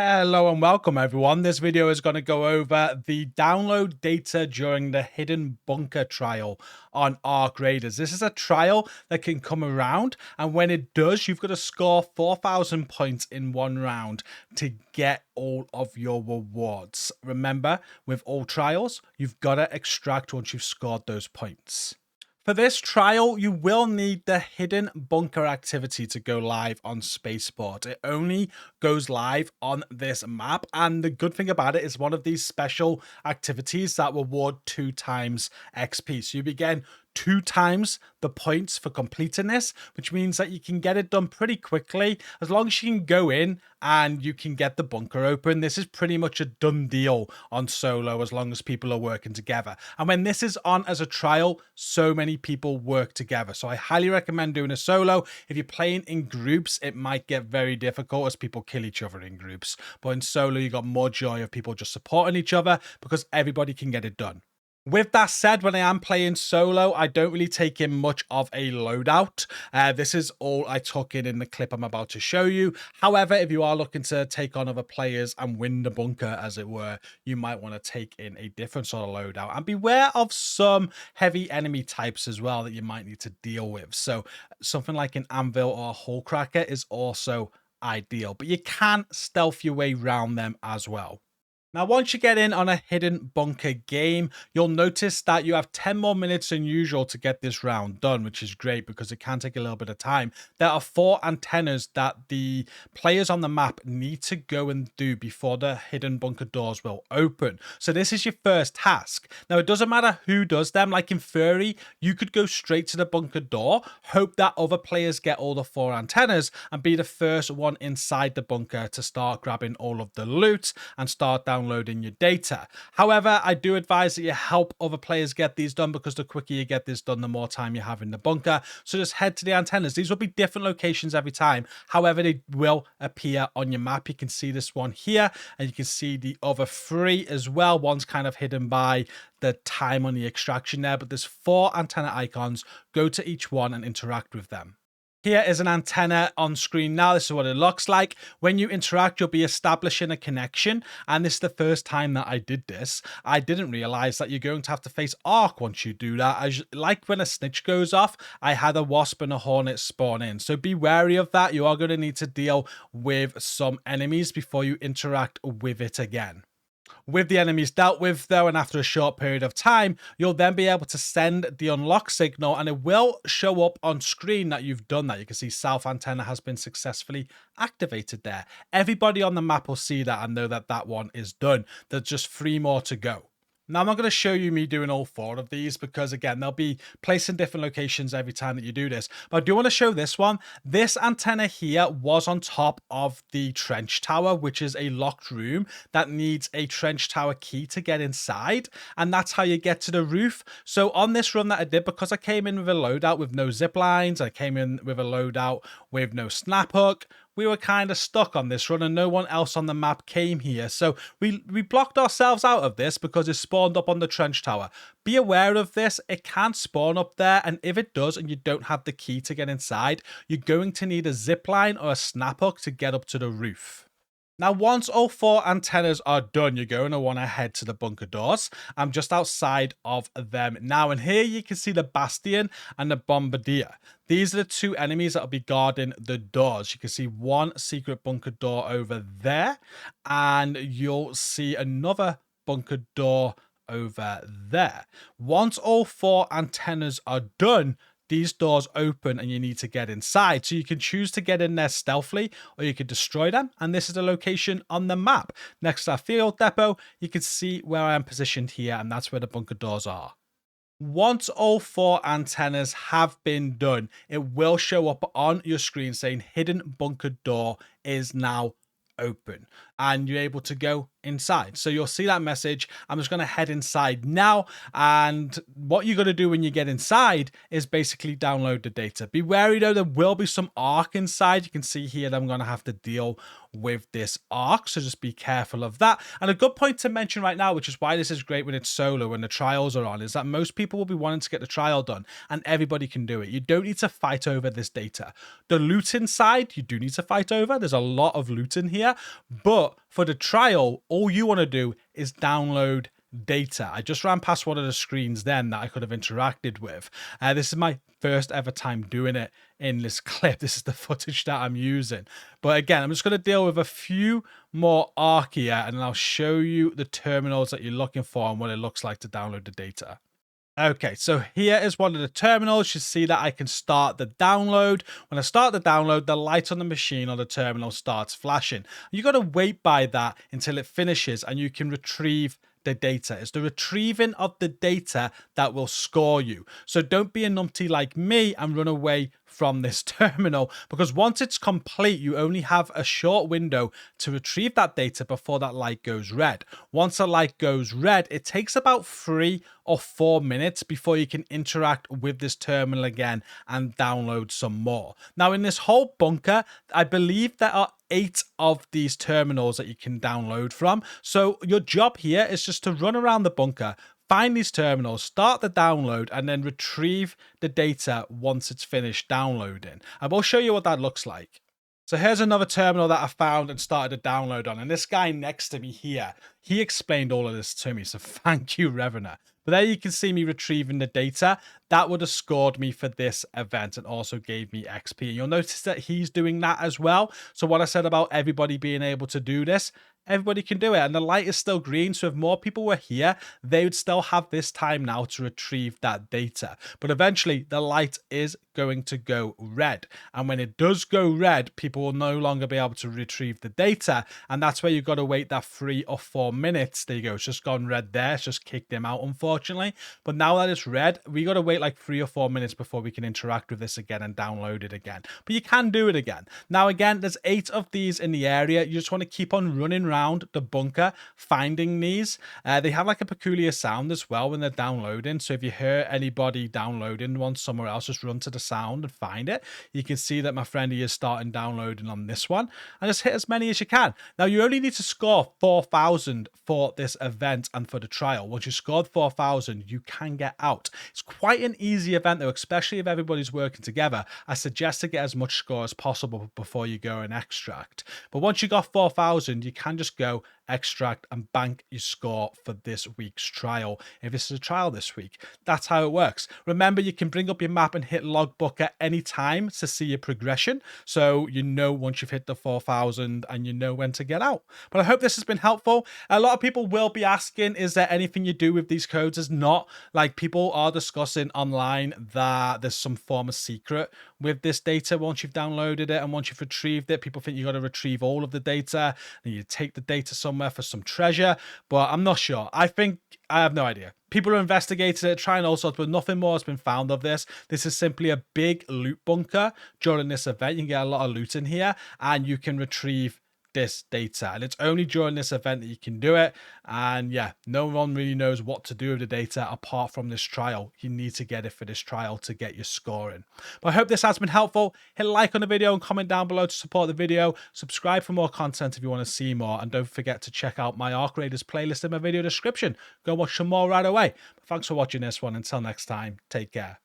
Hello and welcome everyone. This video is going to go over the download data during the hidden bunker trial on Arc Raiders. This is a trial that can come around, and when it does, you've got to score 4,000 points in one round to get all of your rewards. Remember, with all trials, you've got to extract once you've scored those points. For this trial, you will need the hidden bunker activity to go live on Spaceport. It only goes live on this map, and the good thing about it is one of these special activities that reward 2 times XP. So you begin 2 times the points for completing this, which means that you can get it done pretty quickly as long as you can go in and you can get the bunker open. This is pretty much a done deal on solo as long as people are working together. And when this is on as a trial, so many people work together. So I highly recommend doing a solo. If you're playing in groups, it might get very difficult as people kill each other in groups. But in solo, you got more joy of people just supporting each other because everybody can get it done. With that said, when I am playing solo, I don't really take in much of a loadout. This is all I took in the clip I'm about to show you. However, if you are looking to take on other players and win the bunker, as it were, you might want to take in a different sort of loadout. And beware of some heavy enemy types as well that you might need to deal with. So something like an anvil or a hull cracker is also ideal, but you can stealth your way around them as well. Now, once you get in on a hidden bunker game, you'll notice that you have 10 more minutes than usual to get this round done, which is great because it can take a little bit of time. There are 4 antennas that the players on the map need to go and do before the hidden bunker doors will open. So this is your first task. Now, it doesn't matter who does them. Like in theory, you could go straight to the bunker door, hope that other players get all the 4 antennas, and be the first one inside the bunker to start grabbing all of the loot and start downloading your data. However, I do advise that you help other players get these done because the quicker you get this done, the more time you have in the bunker. So just head to the antennas. These will be different locations every time. However, they will appear on your map. You can see this one here, and you can see the other 3 as well. One's kind of hidden by the time on the extraction there, but there's 4 antenna icons. Go to each one and interact with them. Here is an antenna on screen now. This is what it looks like. When you interact, you'll be establishing a connection. And this is the first time that I did this. I didn't realize that you're going to have to face Arc once you do that. Like when a snitch goes off, I had a wasp and a hornet spawn in. So be wary of that. You are going to need to deal with some enemies before you interact with it again. With the enemies dealt with though, and after a short period of time, you'll then be able to send the unlock signal, and it will show up on screen that you've done that. You can see South Antenna has been successfully activated there. Everybody on the map will see that and know that that one is done. There's just 3 more to go. Now, I'm not going to show you me doing all 4 of these because, again, they'll be placed in different locations every time that you do this. But I do want to show this one. This antenna here was on top of the trench tower, which is a locked room that needs a trench tower key to get inside. And that's how you get to the roof. So on this run that I did, because I came in with a loadout with no zip lines, I came in with a loadout with no snap hook, we were kind of stuck on this run and no one else on the map came here. So we blocked ourselves out of this because it spawned up on the trench tower. Be aware of this. It can spawn up there, and if it does and you don't have the key to get inside, you're going to need a zip line or a snap hook to get up to the roof. Now, once all 4 antennas are done, you're going to want to head to the bunker doors. I'm just outside of them now, and here you can see the Bastion and the Bombardier. These are the 2 enemies that will be guarding the doors. You can see one secret bunker door over there, and you'll see another bunker door over there. Once all 4 antennas are done, these doors open and you need to get inside. So you can choose to get in there stealthily or you could destroy them. And this is the location on the map. Next to our field depot, you can see where I am positioned here, and that's where the bunker doors are. Once all 4 antennas have been done, it will show up on your screen saying hidden bunker door is now open, and you're able to go inside. So you'll see that message. I'm just going to head inside now, and what you're going to do when you get inside is basically download the data. Be wary though, there will be some Arc inside. You can see here that I'm going to have to deal with this arc, so just be careful of that. And a good point to mention right now, which is why this is great when it's solo, when the trials are on, is that most people will be wanting to get the trial done, and everybody can do it. You don't need to fight over this data. The looting side, you do need to fight over. There's a lot of loot in here, but for the trial, all you want to do is download data. I just ran past one of the screens then that I could have interacted with. This is my first ever time doing it in this clip. This is the footage that I'm using. But again, I'm just going to deal with a few more arc here, and I'll show you the terminals that you're looking for and what it looks like to download the data. Okay, so here is one of the terminals. You see that I can start the download. When I start the download, the light on the machine or the terminal starts flashing. You got to wait by that until it finishes and you can retrieve the data. It's the retrieving of the data that will score you. So don't be a numpty like me and run away from this terminal, because once it's complete, you only have a short window to retrieve that data before that light goes red. Once the light goes red, it takes about 3 or 4 minutes before you can interact with this terminal again and download some more. Now, in this whole bunker, I believe there are 8 of these terminals that you can download from. So your job here is just to run around the bunker, find these terminals, start the download, and then retrieve the data once it's finished downloading. I will show you what that looks like. So here's another terminal that I found and started to download on. And this guy next to me here, he explained all of this to me. So thank you, Revener. But there you can see me retrieving the data. That would have scored me for this event and also gave me XP. You'll notice that he's doing that as well. So what I said about everybody being able to do this, everybody can do it. And the light is still green. So if more people were here, they would still have this time now to retrieve that data. But eventually the light is going to go red. And when it does go red, people will no longer be able to retrieve the data. And that's where you've got to wait that 3 or 4 minutes. There you go. It's just gone red there. It's just kicked him out, unfortunately. But now that it's red, we got to wait like 3 or 4 minutes before we can interact with this again and download it again. But you can do it again. Now, again, there's 8 of these in the area. You just want to keep on running around the bunker, finding these. They have like a peculiar sound as well when they're downloading. So if you hear anybody downloading one somewhere else, just run to the sound and find it. You can see that my friend here is starting downloading on this one, and just hit as many as you can. Now, you only need to score 4,000 for this event and for the trial. Once you scored 4,000, you can get out. It's quite an easy event though, especially if everybody's working together. I suggest to get as much score as possible before you go and extract. But once you got 4,000, you can just go extract and bank your score for this week's trial. If this is a trial this week, that's how it works. Remember, you can bring up your map and hit logbook at any time to see your progression, so you know once you've hit the 4,000 and you know when to get out. But I hope this has been helpful. A lot of people will be asking, is there anything you do with these codes? There's not. Like, people are discussing online that there's some form of secret with this data once you've downloaded it and once you've retrieved it. People think you got to retrieve all of the data and you take the data somewhere for some treasure, but I'm not sure. I have no idea. People are investigating it, trying all sorts, but nothing more has been found of this. This is simply a big loot bunker during this event. You can get a lot of loot in here and you can retrieve this data, and it's only during this event that you can do it. And yeah, no one really knows what to do with the data apart from this trial. You need to get it for this trial to get your scoring. But I hope this has been helpful. Hit a like on the video and comment down below to support the video. Subscribe for more content if you want to see more, and don't forget to check out my Arc Raiders playlist in my video description. Go watch some more right away. But thanks for watching this one. Until next time, take care.